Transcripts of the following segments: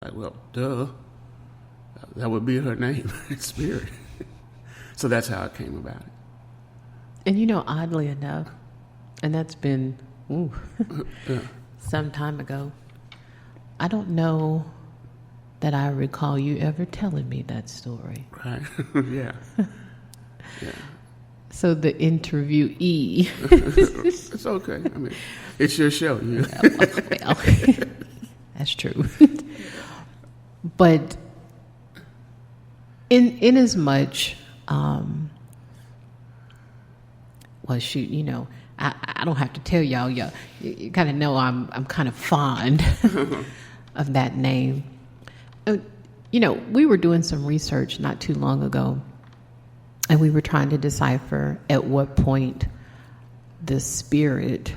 Like, well, duh, that would be her name, Spirit. So that's how it came about. And oddly enough, and that's been Yeah. some time ago, I don't know that I recall you ever telling me that story. Right. Yeah. Yeah. So the interviewee. It's okay. I mean, it's your show. You. Well, that's true. But in as much, well, shoot, I don't have to tell y'all. You kind of know I'm kind of fond of that name. We were doing some research not too long ago, and we were trying to decipher at what point the spirit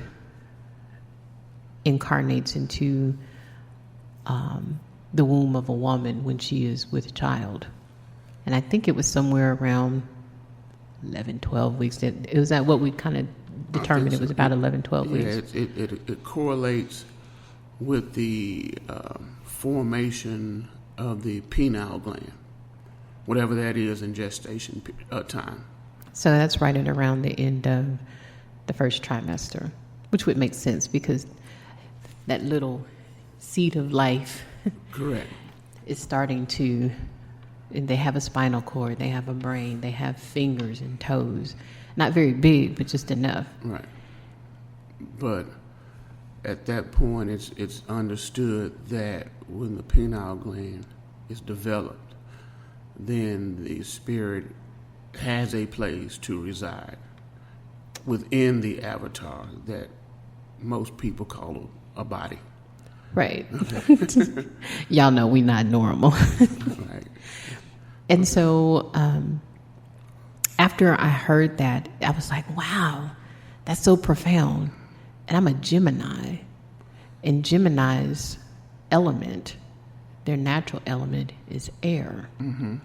incarnates into the womb of a woman when she is with a child. And I think it was somewhere around 11, 12 weeks. It was at what we kind of determined it was about 11, 12 weeks. Yeah, it correlates with the formation of the penile gland, whatever that is in gestation time. So that's right at around the end of the first trimester, which would make sense because that little seed of life Correct. is starting to, and they have a spinal cord, they have a brain, they have fingers and toes. Not very big, but just enough. Right. But at that point, it's understood that when the penile gland is developed, then the spirit has a place to reside within the avatar that most people call a body. Right. Y'all know we not normal. Right. And so after I heard that, I was like, wow, that's so profound. And I'm a Gemini. And Gemini's element, their natural element, is air. Mm-hmm.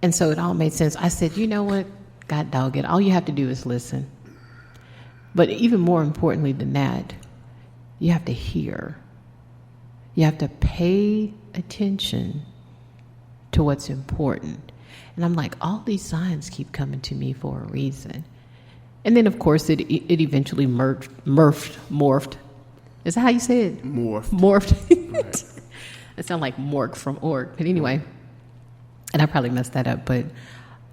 And so it all made sense. I said, you know what? God dog it. All you have to do is listen. But even more importantly than that, you have to hear. You have to pay attention to what's important. And I'm like, all these signs keep coming to me for a reason. And then, of course, it eventually morphed. Is that how you say it? Morphed. Right. It sounds like mork from orc. But anyway, and I probably messed that up. But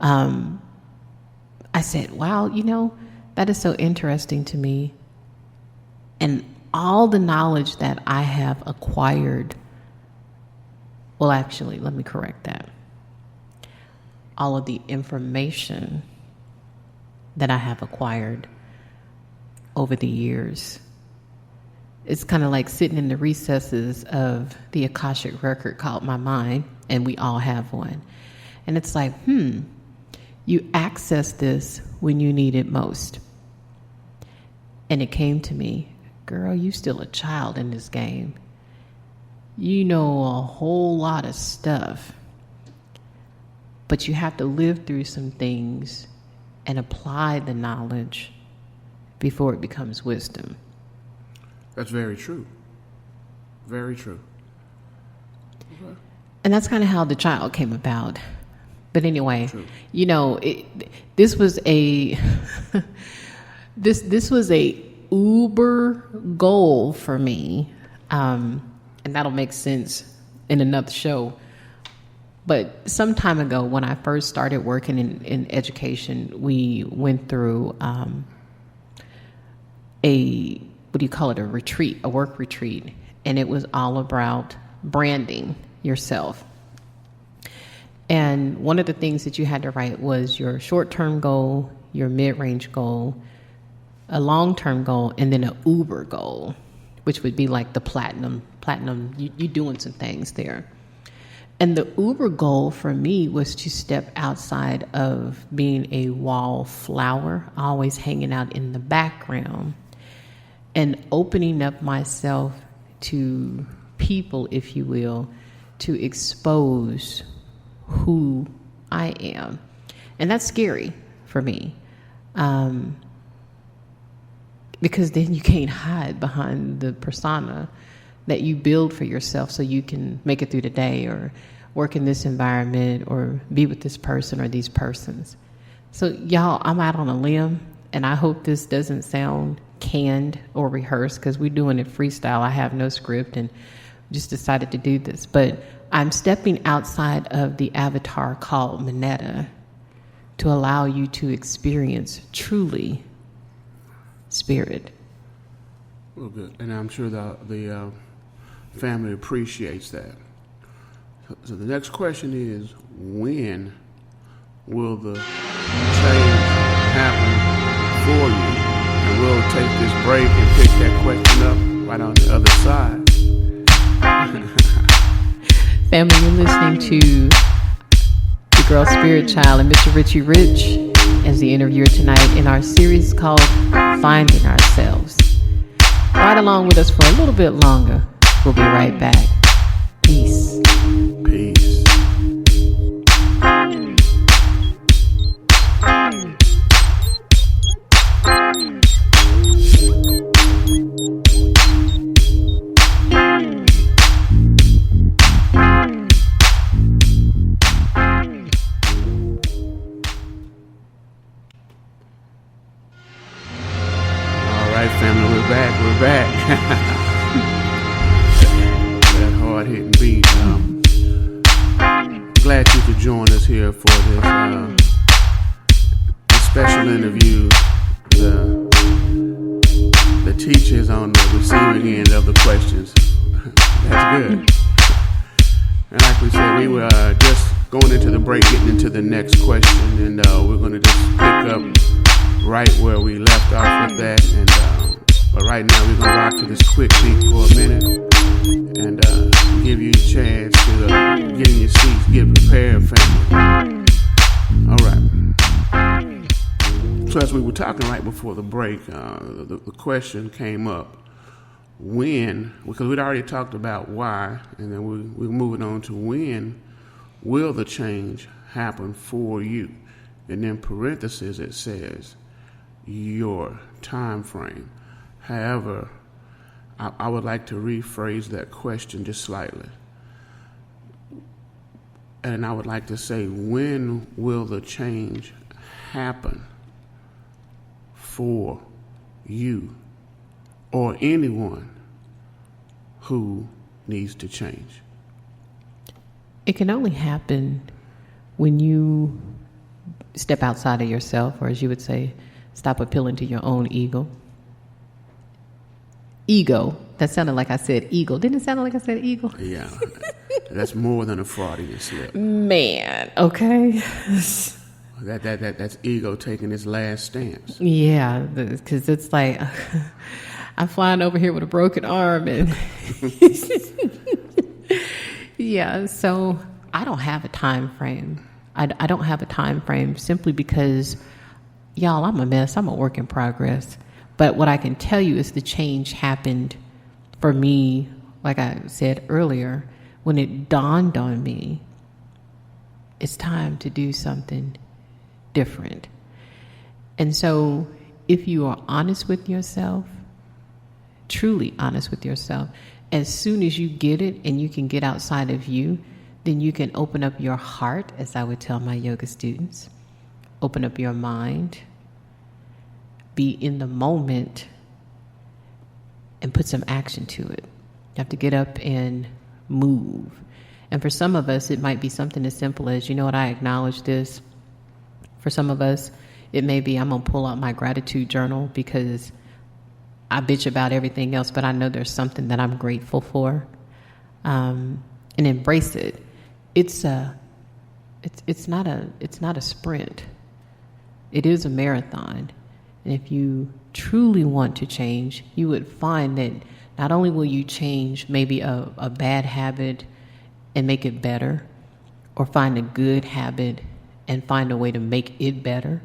I said, wow, that is so interesting to me. And all the knowledge that I have acquired, well, actually, let me correct that. All of the information that I have acquired over the years, it's kind of like sitting in the recesses of the Akashic record called my mind, and we all have one. And it's like, you access this when you need it most. And it came to me, girl, you still a child in this game. You know a whole lot of stuff, but you have to live through some things and apply the knowledge before it becomes wisdom. That's very true. Very true. Okay. And that's kind of how the child came about. But anyway, True. This was a this was a uber goal for me, and that'll make sense in another show. But some time ago, when I first started working in education, we went through a retreat, a work retreat, and it was all about branding yourself. And one of the things that you had to write was your short-term goal, your mid-range goal, a long-term goal, and then an uber goal, which would be like the platinum. You're doing some things there. And the uber goal for me was to step outside of being a wallflower, always hanging out in the background, and opening up myself to people, if you will, to expose who I am. And that's scary for me. Because then you can't hide behind the persona that you build for yourself so you can make it through the day or work in this environment or be with this person or these persons. So y'all, I'm out on a limb, and I hope this doesn't sound canned or rehearsed, because we're doing it freestyle. I have no script and just decided to do this. But I'm stepping outside of the avatar called Minetta to allow you to experience truly spirit. Well, good. And I'm sure the family appreciates that. So the next question is, when will the change happen for you? And we'll take this break and pick that question up right on the other side. Family, you're listening to the Girl Spirit Child and Mr. Richie Rich as the interviewer tonight in our series called Finding Ourselves. Ride along with us for a little bit longer. We'll be right back. Peace. Peace. Family, we're back. That hard-hitting beat. Glad you could join us here for this special interview. The teachers on the receiving end of the questions. That's good. And like we said, we were just going into the break, getting into the next question, and we're going to just pick up right where we left off with that. And but right now we're gonna rock to this quick beat for a minute and give you a chance to get in your seats, get prepared, family. All right. So as we were talking right before the break, the question came up: when? Because we'd already talked about why, and then we're moving on to when will the change happen for you? And in parentheses it says your time frame. However, I would like to rephrase that question just slightly. And I would like to say, when will the change happen for you or anyone who needs to change? It can only happen when you step outside of yourself, or as you would say, stop appealing to your own ego. Ego. That sounded like I said eagle. Didn't it sound like I said eagle? Yeah. That's more than a Freudian slip. Man, okay. That's ego taking its last stance. Yeah, because it's like I'm flying over here with a broken arm, and yeah. So I don't have a time frame. I don't have a time frame simply because, y'all, I'm a mess. I'm a work in progress. But what I can tell you is the change happened for me, like I said earlier, when it dawned on me, it's time to do something different. And so if you are honest with yourself, truly honest with yourself, as soon as you get it and you can get outside of you, then you can open up your heart, as I would tell my yoga students, open up your mind, be in the moment, and put some action to it. You have to get up and move. And for some of us, it might be something as simple as, you know what, I acknowledge this. For some of us, it may be, I'm going to pull out my gratitude journal because I bitch about everything else, but I know there's something that I'm grateful for. And embrace it. It's not a sprint. It is a marathon. And if you truly want to change, you would find that not only will you change maybe a bad habit and make it better, or find a good habit and find a way to make it better,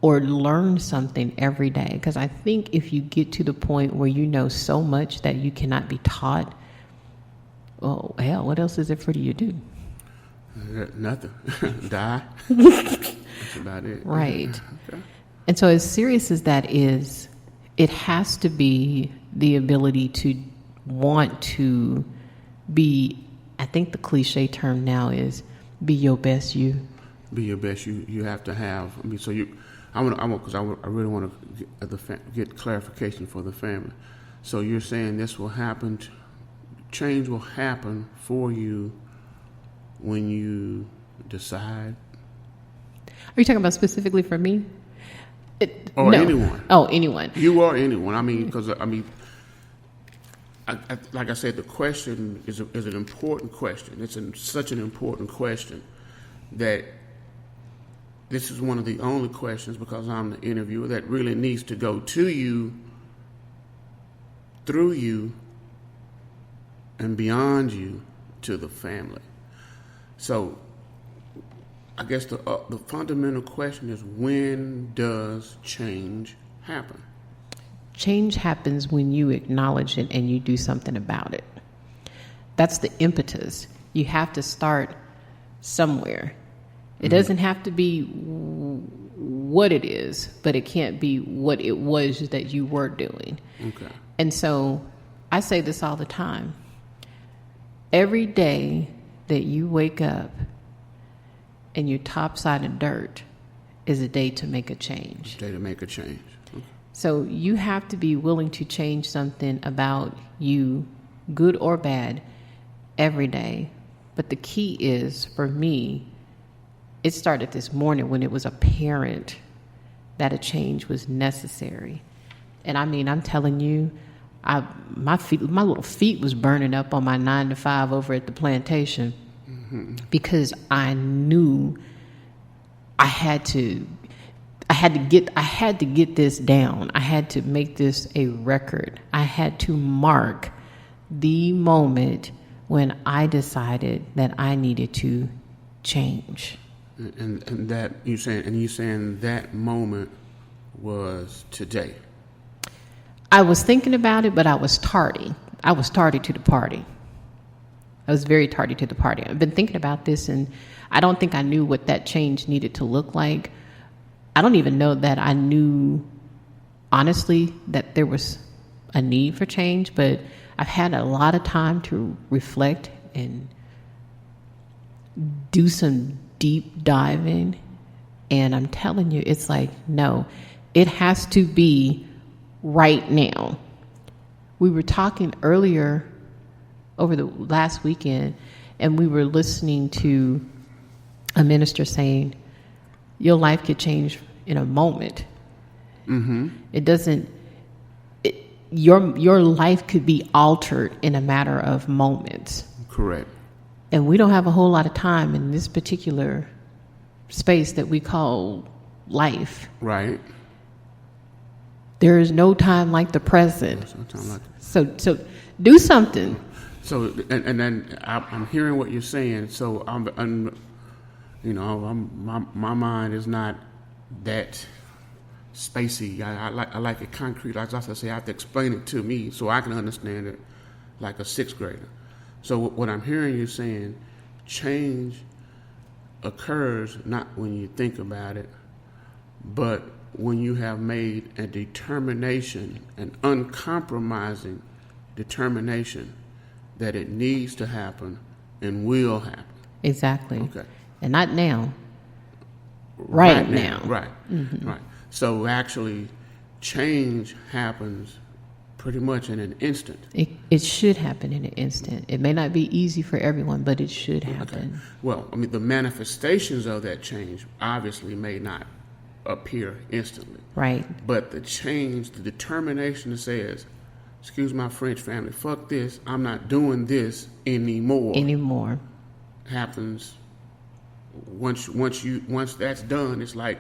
or learn something every day. Because I think if you get to the point where you know so much that you cannot be taught, well, hell, what else is it for you to do? Nothing. Die. That's about it. Right. Okay. And so as serious as that is, it has to be the ability to want to be, I think the cliche term now is be your best you. Be your best. You have to have. I mean, so I really want to get clarification for the family. So you're saying this will happen. Change will happen for you when you decide. Are you talking about specifically for me? Or no. anyone. Oh, anyone. You or anyone. I mean, because like I said, the question is an important question. It's such an important question that this is one of the only questions, because I'm the interviewer, that really needs to go to you, through you, and beyond you to the family. So I guess the fundamental question is, when does change happen? Change happens when you acknowledge it and you do something about it. That's the impetus. You have to start somewhere. It doesn't have to be what it is, but it can't be what it was that you were doing. Okay. And so I say this all the time. Every day that you wake up and you're topside in dirt is a day to make a change. Day to make a change. Okay. So you have to be willing to change something about you, good or bad, every day. But the key is, for me, it started this morning when it was apparent that a change was necessary. And I mean, I'm telling you, my little feet was burning up on my 9 to 5 over at the plantation, because I knew I had to get this down. I had to make this a record. I had to mark the moment when I decided that I needed to change. And that you saying that moment was today. I was thinking about it, but I was tardy. I was tardy to the party. I was very tardy to the party. I've been thinking about this, and I don't think I knew what that change needed to look like. I don't even know that I knew, honestly, that there was a need for change, but I've had a lot of time to reflect and do some deep diving, and I'm telling you, it's like, no, it has to be right now. We were talking earlier over the last weekend, and we were listening to a minister saying your life could change in a moment. It doesn't. Your life could be altered in a matter of moments. Correct. And we don't have a whole lot of time in this particular space that we call life. Right. There is no time like the present. There's no time like So do something. So and then I'm hearing what you're saying. So my mind is not that spacey. I like it concrete. Like I say, I have to explain it to me so I can understand it, like a sixth grader. So what I'm hearing you saying, change occurs not when you think about it, but when you have made a determination, an uncompromising determination that it needs to happen and will happen. Exactly. Okay. And not now. Right now. Right. Mm-hmm. Right. So actually, change happens pretty much in an instant. It should happen in an instant. It may not be easy for everyone, but it should happen. Okay. Well, I mean, the manifestations of that change obviously may not appear instantly. Right. But the change, the determination that says, excuse my French family, fuck this, I'm not doing this anymore. Happens once that's done. It's like,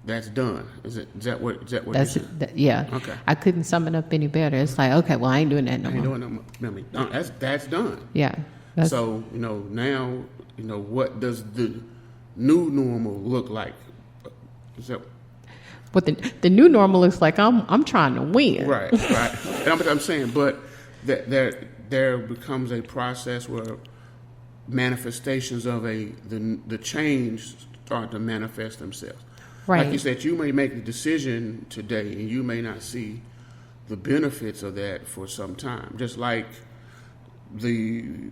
that's done. Is that what you're saying? Yeah. Okay. I couldn't sum it up any better. It's like, okay, well, I ain't doing that no more. That's done. Yeah. So, now, what does the new normal look like? Is that what the new normal looks like? I'm trying to win. Right. And I'm saying, but there becomes a process where manifestations of the change start to manifest themselves. Right. Like you said, you may make the decision today and you may not see the benefits of that for some time. Just like the